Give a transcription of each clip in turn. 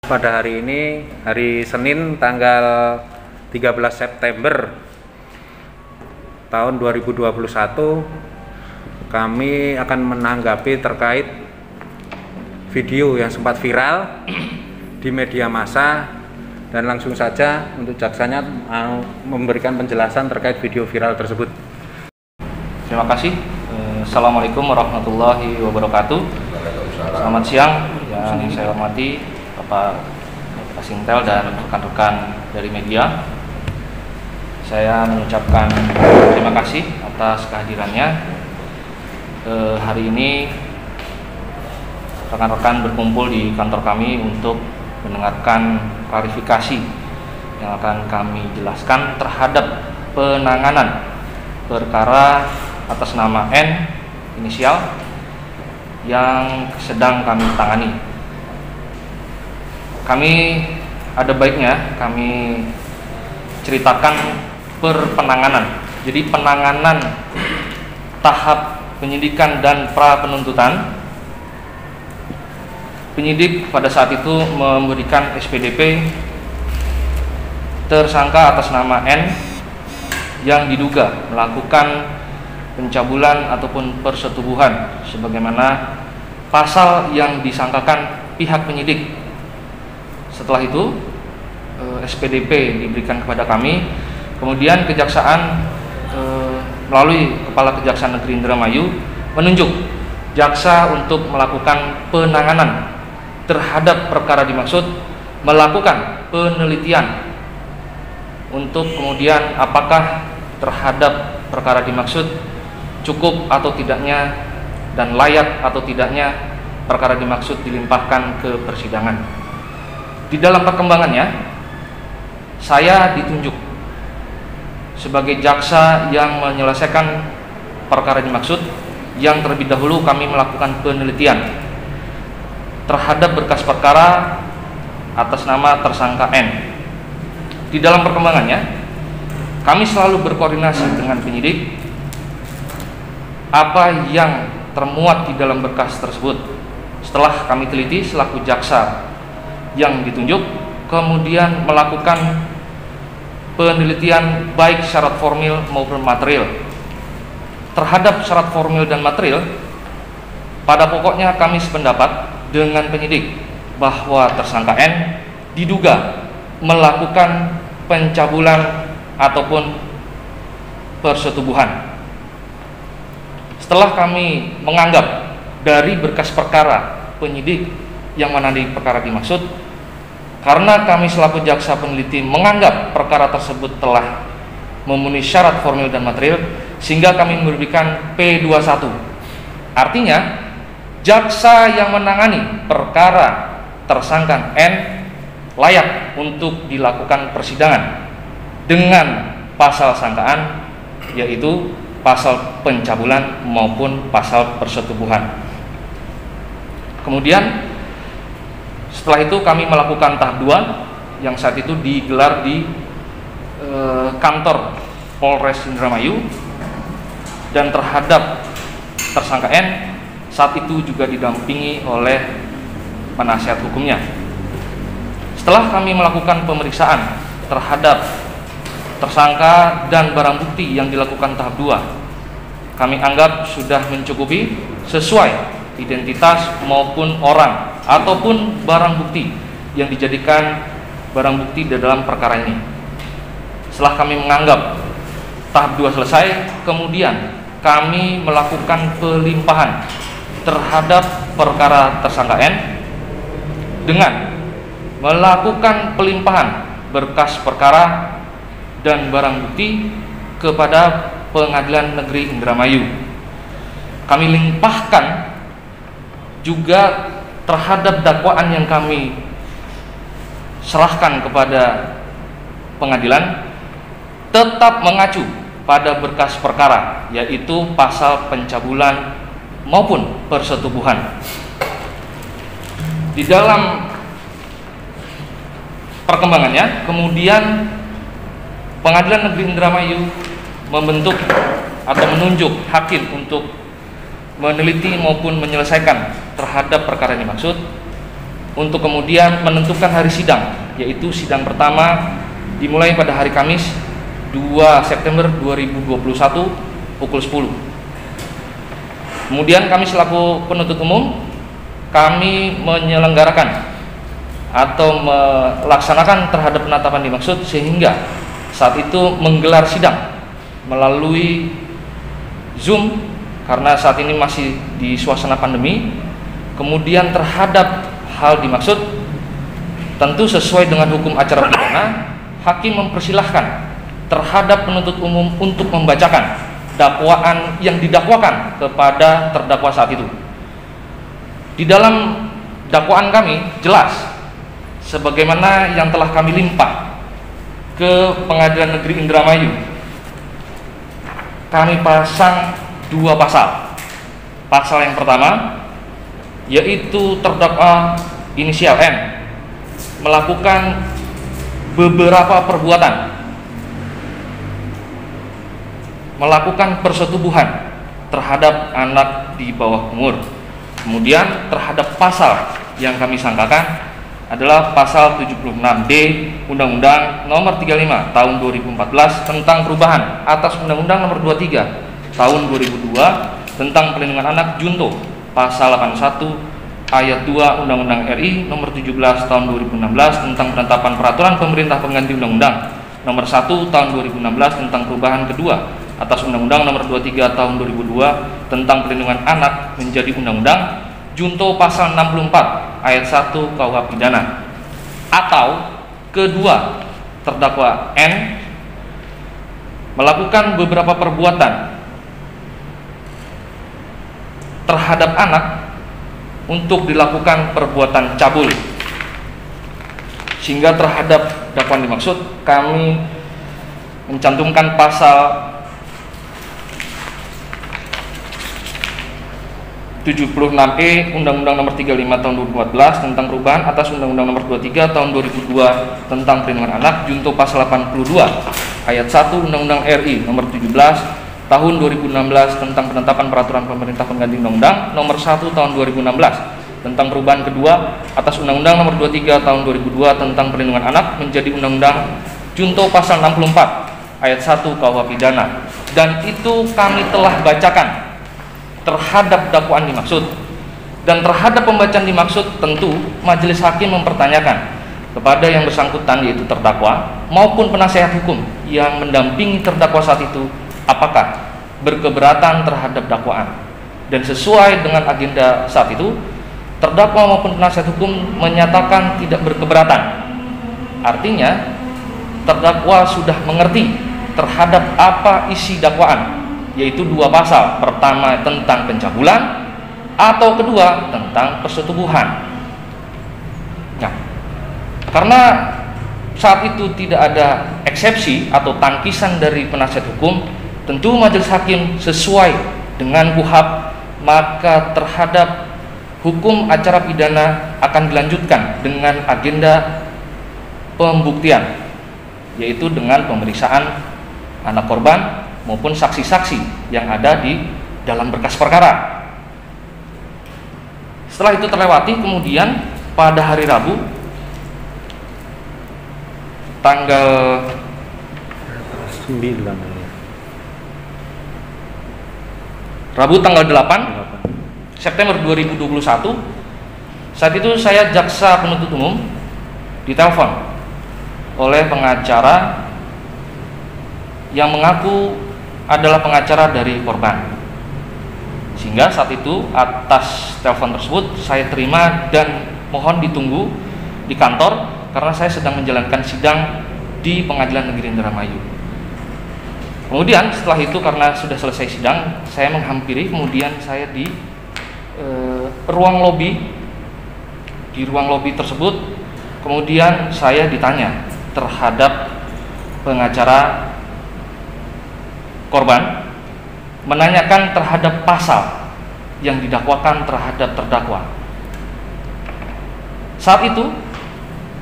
Pada hari ini, hari Senin tanggal 13 September tahun 2021, kami akan menanggapi terkait video yang sempat viral di media massa, dan langsung saja untuk jaksanya memberikan penjelasan terkait video viral tersebut. Terima kasih. Assalamualaikum warahmatullahi wabarakatuh. Selamat siang yang saya hormati Bapak Kasintel dan rekan-rekan dari media. Saya mengucapkan terima kasih atas kehadirannya. Hari ini rekan-rekan berkumpul di kantor kami untuk mendengarkan klarifikasi yang akan kami jelaskan terhadap penanganan perkara atas nama N inisial yang sedang kami tangani. Kami ada baiknya kami ceritakan penanganan. Jadi penanganan tahap penyidikan dan pra penuntutan. Penyidik pada saat itu memberikan SPDP tersangka atas nama N yang diduga melakukan pencabulan ataupun persetubuhan sebagaimana pasal yang disangkakan pihak penyidik. Setelah itu SPDP diberikan kepada kami, kemudian kejaksaan melalui Kepala Kejaksaan Negeri Indramayu menunjuk jaksa untuk melakukan penanganan terhadap perkara dimaksud, melakukan penelitian untuk kemudian apakah terhadap perkara dimaksud cukup atau tidaknya dan layak atau tidaknya perkara dimaksud dilimpahkan ke persidangan. Di dalam perkembangannya, saya ditunjuk sebagai jaksa yang menyelesaikan perkara dimaksud, yang terlebih dahulu kami melakukan penelitian terhadap berkas perkara atas nama tersangka N. Di dalam perkembangannya, kami selalu berkoordinasi dengan penyidik apa yang termuat di dalam berkas tersebut. Setelah kami teliti selaku jaksa yang ditunjuk, kemudian melakukan penelitian baik syarat formil maupun material. Terhadap syarat formil dan material, pada pokoknya kami sependapat dengan penyidik bahwa tersangka N diduga melakukan pencabulan ataupun persetubuhan. Setelah kami menganggap dari berkas perkara penyidik yang menandai perkara dimaksud, karena kami selaku jaksa peneliti menganggap perkara tersebut telah memenuhi syarat formil dan material, sehingga kami memberikan P21. Artinya, jaksa yang menangani perkara tersangka N layak untuk dilakukan persidangan dengan pasal sangkaan, yaitu pasal pencabulan maupun pasal persetubuhan. Kemudian setelah itu kami melakukan tahap 2 yang saat itu digelar di kantor Polres Indramayu, dan terhadap tersangka N saat itu juga didampingi oleh penasihat hukumnya. Setelah kami melakukan pemeriksaan terhadap tersangka dan barang bukti yang dilakukan tahap 2, kami anggap sudah mencukupi sesuai identitas maupun orang ataupun barang bukti yang dijadikan barang bukti di dalam perkara ini. Setelah kami menganggap tahap 2 selesai, kemudian kami melakukan pelimpahan terhadap perkara tersangka N dengan melakukan pelimpahan berkas perkara dan barang bukti kepada Pengadilan Negeri Indramayu. Kami limpahkan juga terhadap dakwaan yang kami serahkan kepada pengadilan tetap mengacu pada berkas perkara, yaitu pasal pencabulan maupun persetubuhan. Di dalam perkembangannya, kemudian Pengadilan Negeri Indramayu membentuk atau menunjuk hakim untuk meneliti maupun menyelesaikan terhadap perkara yang dimaksud, untuk kemudian menentukan hari sidang, yaitu sidang pertama dimulai pada hari Kamis 2 September 2021 pukul 10. Kemudian kami selaku penuntut umum, kami menyelenggarakan atau melaksanakan terhadap penetapan dimaksud sehingga saat itu menggelar sidang melalui Zoom karena saat ini masih di suasana pandemi. Kemudian terhadap hal dimaksud tentu sesuai dengan hukum acara pidana, hakim mempersilahkan terhadap penuntut umum untuk membacakan dakwaan yang didakwakan kepada terdakwa saat itu. Di dalam dakwaan kami jelas sebagaimana yang telah kami limpah ke Pengadilan Negeri Indramayu. Kami pasang 2 pasal. Pasal yang pertama yaitu terdakwa inisial M melakukan beberapa perbuatan, melakukan persetubuhan terhadap anak di bawah umur. Kemudian terhadap pasal yang kami sangkakan adalah pasal 76D Undang-Undang Nomor 35 Tahun 2014 tentang perubahan atas Undang-Undang Nomor 23 Tahun 2002 tentang Perlindungan Anak Junto, pasal 81 ayat 2 Undang-Undang RI Nomor 17 Tahun 2016 tentang penetapan peraturan pemerintah pengganti Undang-Undang Nomor 1 Tahun 2016 tentang perubahan kedua atas Undang-Undang Nomor 23 Tahun 2002 tentang Perlindungan Anak menjadi Undang-Undang junto pasal 64 ayat 1 KUH pidana. Atau kedua, terdakwa N melakukan beberapa perbuatan terhadap anak untuk dilakukan perbuatan cabul, sehingga terhadap dakwaan dimaksud kami mencantumkan pasal 76E Undang-Undang Nomor 35 Tahun 2014 tentang perubahan atas Undang-Undang Nomor 23 Tahun 2002 tentang Perlindungan Anak junto pasal 82 ayat 1 Undang-Undang RI Nomor 17 Tahun 2016 tentang penetapan peraturan pemerintah pengganti Undang-Undang Nomor 1 Tahun 2016 tentang perubahan kedua atas Undang-Undang Nomor 23 Tahun 2002 tentang Perlindungan Anak menjadi Undang-Undang junto pasal 64 ayat 1 KUH pidana. Dan itu kami telah bacakan terhadap dakwaan dimaksud. Dan terhadap pembacaan dimaksud tentu majelis hakim mempertanyakan kepada yang bersangkutan yaitu terdakwa maupun penasehat hukum yang mendampingi terdakwa saat itu apakah berkeberatan terhadap dakwaan. Dan sesuai dengan agenda saat itu terdakwa maupun penasehat hukum menyatakan tidak berkeberatan. Artinya terdakwa sudah mengerti terhadap apa isi dakwaan, yaitu 2 pasal, pertama tentang pencabulan atau kedua tentang persetubuhan. Nah, karena saat itu tidak ada eksepsi atau tangkisan dari penasihat hukum, tentu majelis hakim sesuai dengan KUHP, maka terhadap hukum acara pidana akan dilanjutkan dengan agenda pembuktian, yaitu dengan pemeriksaan anak korban maupun saksi-saksi yang ada di dalam berkas perkara. Setelah itu terlewati, kemudian pada hari Rabu tanggal 9 Rabu tanggal 8 September 2021, saat itu saya jaksa penuntut umum ditelepon oleh pengacara yang mengaku adalah pengacara dari korban. Sehingga saat itu atas telepon tersebut saya terima dan mohon ditunggu di kantor karena saya sedang menjalankan sidang di Pengadilan Negeri Indramayu. Kemudian setelah itu karena sudah selesai sidang, saya menghampiri, kemudian saya di ruang lobi. Di ruang lobi tersebut kemudian saya ditanya terhadap pengacara korban, menanyakan terhadap pasal yang didakwakan terhadap terdakwa. Saat itu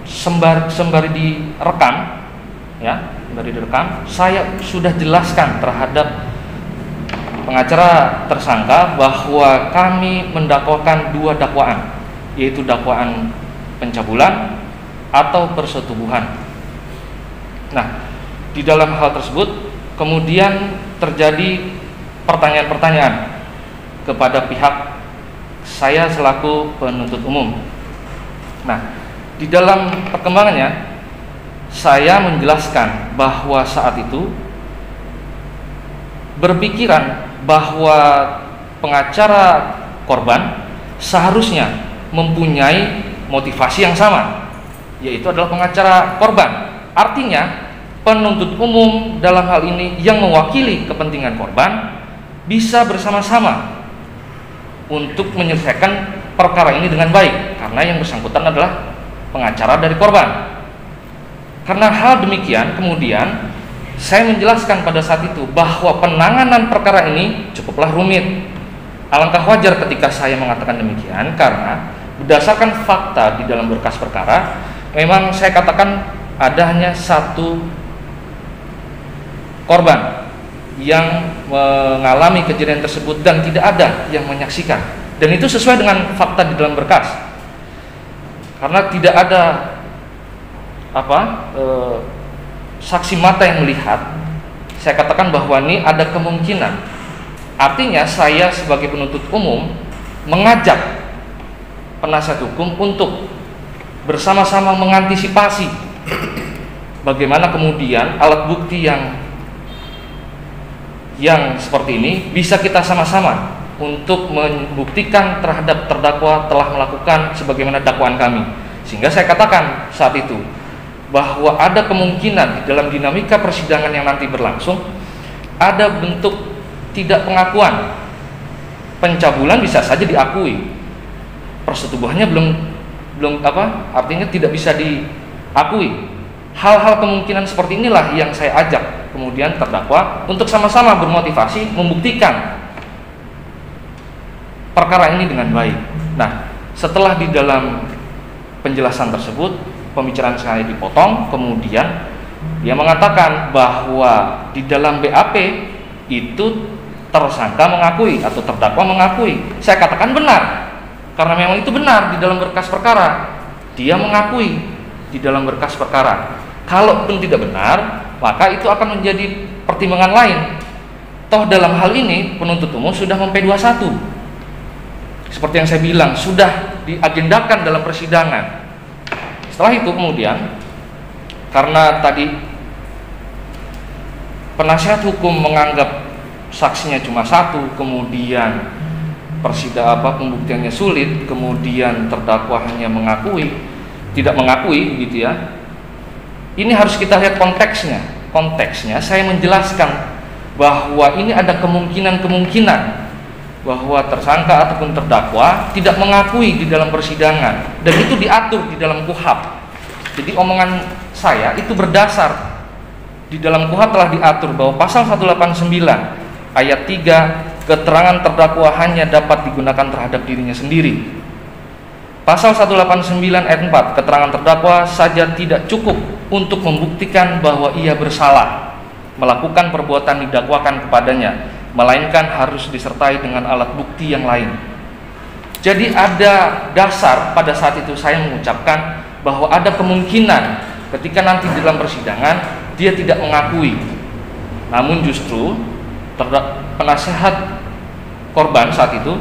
sembari direkam, ya, sembari direkam, saya sudah jelaskan terhadap pengacara tersangka bahwa kami mendakwakan 2 dakwaan, yaitu dakwaan pencabulan atau persetubuhan. Nah, di dalam hal tersebut kemudian terjadi pertanyaan-pertanyaan kepada pihak saya selaku penuntut umum. Nah, di dalam perkembangannya saya menjelaskan bahwa saat itu berpikiran bahwa pengacara korban seharusnya mempunyai motivasi yang sama, yaitu adalah pengacara korban. Artinya penuntut umum dalam hal ini yang mewakili kepentingan korban bisa bersama-sama untuk menyelesaikan perkara ini dengan baik, karena yang bersangkutan adalah pengacara dari korban. Karena hal demikian, kemudian saya menjelaskan pada saat itu bahwa penanganan perkara ini cukuplah rumit. Alangkah wajar ketika saya mengatakan demikian, karena berdasarkan fakta di dalam berkas perkara, memang saya katakan ada hanya satu korban yang mengalami kejadian tersebut dan tidak ada yang menyaksikan. Dan itu sesuai dengan fakta di dalam berkas. Karena tidak ada saksi mata yang melihat, saya katakan bahwa ini ada kemungkinan. Artinya saya sebagai penuntut umum mengajak penasihat hukum untuk bersama-sama mengantisipasi bagaimana kemudian alat bukti yang seperti ini bisa kita sama-sama untuk membuktikan terhadap terdakwa telah melakukan sebagaimana dakwaan kami. Sehingga saya katakan saat itu bahwa ada kemungkinan di dalam dinamika persidangan yang nanti berlangsung ada bentuk tidak pengakuan. Pencabulan bisa saja diakui, persetubuhannya belum artinya tidak bisa diakui. Hal-hal kemungkinan seperti inilah yang saya ajak kemudian terdakwa untuk sama-sama bermotivasi membuktikan perkara ini dengan baik. Nah, setelah di dalam penjelasan tersebut pembicaraan saya dipotong, kemudian dia mengatakan bahwa di dalam BAP itu tersangka mengakui atau terdakwa mengakui. Saya katakan benar, karena memang itu benar di dalam berkas perkara. Dia mengakui di dalam berkas perkara. Kalaupun tidak benar, maka itu akan menjadi pertimbangan lain. Toh dalam hal ini penuntut umum sudah mem-P21. Seperti yang saya bilang, sudah diagendakan dalam persidangan. Setelah itu kemudian, karena tadi penasihat hukum menganggap saksinya cuma satu, kemudian pembuktiannya sulit, kemudian terdakwa hanya tidak mengakui gitu ya. Ini harus kita lihat konteksnya. Konteksnya saya menjelaskan bahwa ini ada kemungkinan bahwa tersangka ataupun terdakwa tidak mengakui di dalam persidangan, dan itu diatur di dalam KUHP. Jadi omongan saya itu berdasar di dalam KUHP telah diatur bahwa pasal 189 ayat 3 keterangan terdakwa hanya dapat digunakan terhadap dirinya sendiri. Pasal 189 ayat 4 keterangan terdakwa saja tidak cukup untuk membuktikan bahwa ia bersalah melakukan perbuatan didakwakan kepadanya, melainkan harus disertai dengan alat bukti yang lain. Jadi ada dasar pada saat itu saya mengucapkan bahwa ada kemungkinan ketika nanti dalam persidangan dia tidak mengakui. Namun justru penasehat korban saat itu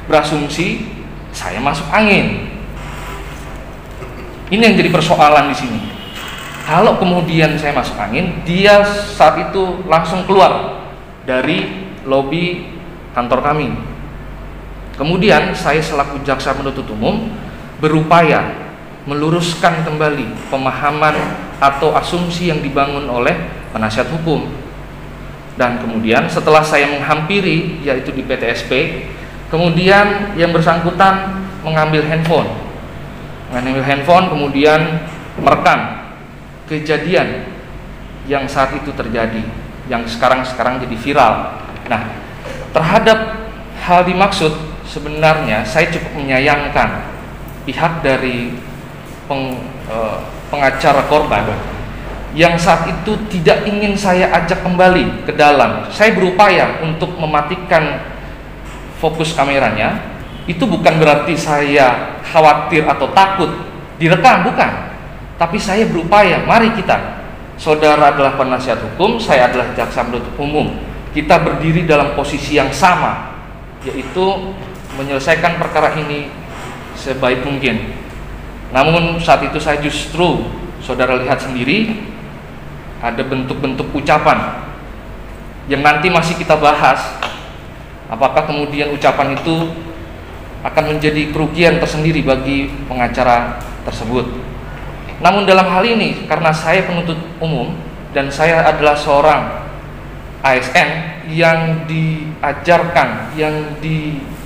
berasumsi saya masuk angin. Ini yang jadi persoalan di sini. Kalau kemudian saya masuk angin, dia saat itu langsung keluar dari lobi kantor kami. Kemudian saya selaku jaksa penuntut umum berupaya meluruskan kembali pemahaman atau asumsi yang dibangun oleh penasihat hukum. Dan kemudian setelah saya menghampiri, yaitu di PTSP, kemudian yang bersangkutan mengambil handphone, kemudian merekam kejadian yang saat itu terjadi, yang sekarang jadi viral. Nah, terhadap hal dimaksud sebenarnya saya cukup menyayangkan pihak dari pengacara korban yang saat itu tidak ingin saya ajak kembali ke dalam. Saya berupaya untuk mematikan fokus kameranya. Itu bukan berarti saya khawatir atau takut direkam, bukan. Tapi saya berupaya, mari kita, saudara adalah penasihat hukum, saya adalah jaksa penuntut umum, kita berdiri dalam posisi yang sama, yaitu menyelesaikan perkara ini sebaik mungkin. Namun saat itu saya justru, saudara lihat sendiri, ada bentuk-bentuk ucapan yang nanti masih kita bahas. Apakah kemudian ucapan itu akan menjadi kerugian tersendiri bagi pengacara tersebut. Namun dalam hal ini, karena saya penuntut umum dan saya adalah seorang ASN yang diajarkan, yang diberikan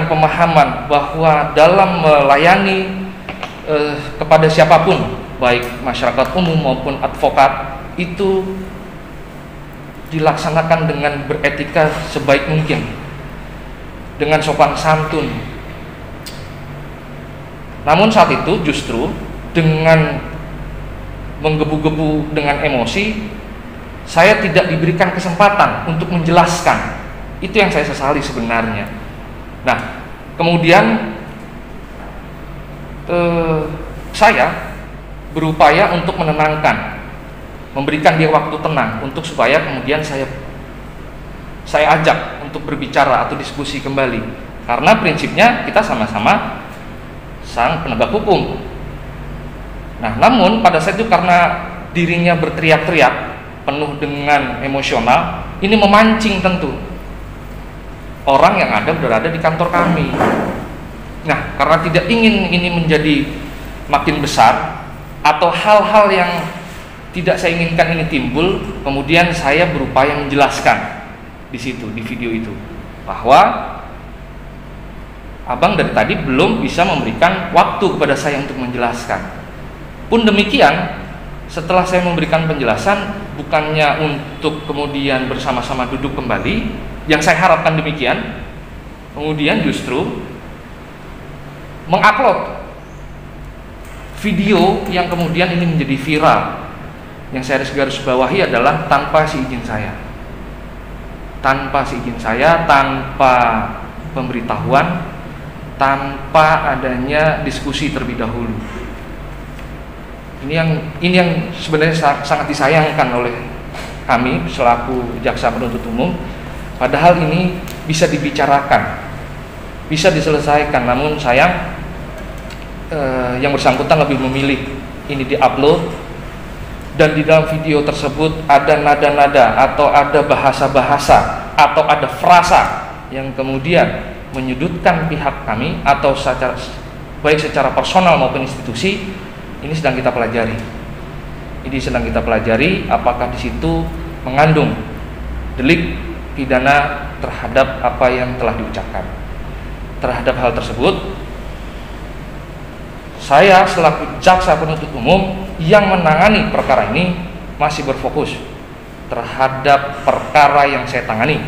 pemahaman bahwa dalam melayani kepada siapapun, baik masyarakat umum maupun advokat, itu dilaksanakan dengan beretika sebaik mungkin, dengan sopan santun. Namun saat itu justru dengan menggebu-gebu dengan emosi, saya tidak diberikan kesempatan untuk menjelaskan. Itu yang saya sesali sebenarnya. Nah, kemudian saya berupaya untuk menenangkan, memberikan dia waktu tenang untuk supaya kemudian saya ajak untuk berbicara atau diskusi kembali, karena prinsipnya kita sama-sama sang penegak hukum. Nah, namun pada saat itu karena dirinya berteriak-teriak penuh dengan emosional, ini memancing tentu orang yang berada di kantor kami. Nah, karena tidak ingin ini menjadi makin besar atau hal-hal yang tidak saya inginkan ini timbul, kemudian saya berupaya menjelaskan di situ, di video itu, bahwa abang dari tadi belum bisa memberikan waktu kepada saya untuk menjelaskan. Pun demikian, setelah saya memberikan penjelasan, bukannya untuk kemudian bersama-sama duduk kembali, yang saya harapkan demikian, kemudian justru mengupload video yang kemudian ini menjadi viral. Yang saya garis bawahi adalah tanpa seizin saya, tanpa pemberitahuan, tanpa adanya diskusi terlebih dahulu. Ini yang sebenarnya sangat disayangkan oleh kami selaku jaksa penuntut umum. Padahal ini bisa dibicarakan, bisa diselesaikan, namun sayang yang bersangkutan lebih memilih ini diupload, dan di dalam video tersebut ada nada-nada atau ada bahasa-bahasa atau ada frasa yang kemudian menyudutkan pihak kami atau baik secara personal maupun institusi. Ini sedang kita pelajari. Apakah di situ mengandung delik pidana terhadap apa yang telah diucapkan. Terhadap hal tersebut, saya selaku jaksa penuntut umum yang menangani perkara ini masih berfokus terhadap perkara yang saya tangani.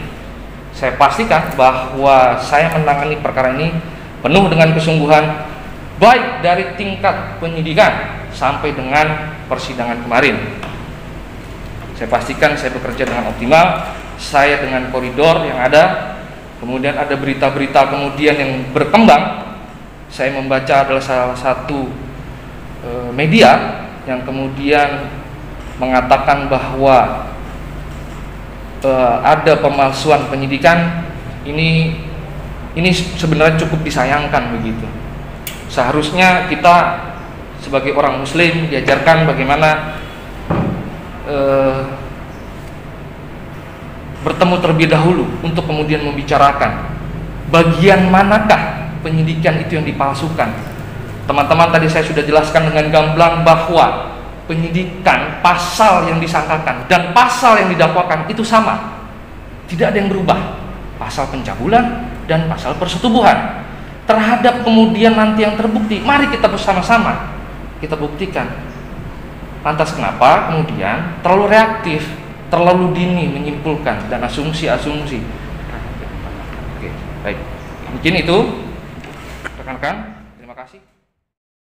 Saya pastikan bahwa saya menangani perkara ini penuh dengan kesungguhan, baik dari tingkat penyidikan sampai dengan persidangan kemarin. Saya pastikan saya bekerja dengan optimal, saya dengan koridor yang ada. Kemudian ada berita-berita kemudian yang berkembang, saya membaca adalah salah satu media yang kemudian mengatakan bahwa ada pemalsuan penyidikan. Ini sebenarnya cukup disayangkan begitu. Seharusnya kita sebagai orang muslim diajarkan bagaimana bertemu terlebih dahulu untuk kemudian membicarakan bagian manakah penyidikan itu yang dipalsukan. Teman-teman, tadi saya sudah jelaskan dengan gamblang bahwa penyidikan, pasal yang disangkakan dan pasal yang didakwakan itu sama, tidak ada yang berubah. Pasal pencabulan dan pasal persetubuhan. Terhadap kemudian nanti yang terbukti, mari kita bersama-sama kita buktikan. Lantas kenapa kemudian terlalu reaktif, terlalu dini menyimpulkan dan asumsi-asumsi. Oke, baik. Mungkin itu rekan-rekan.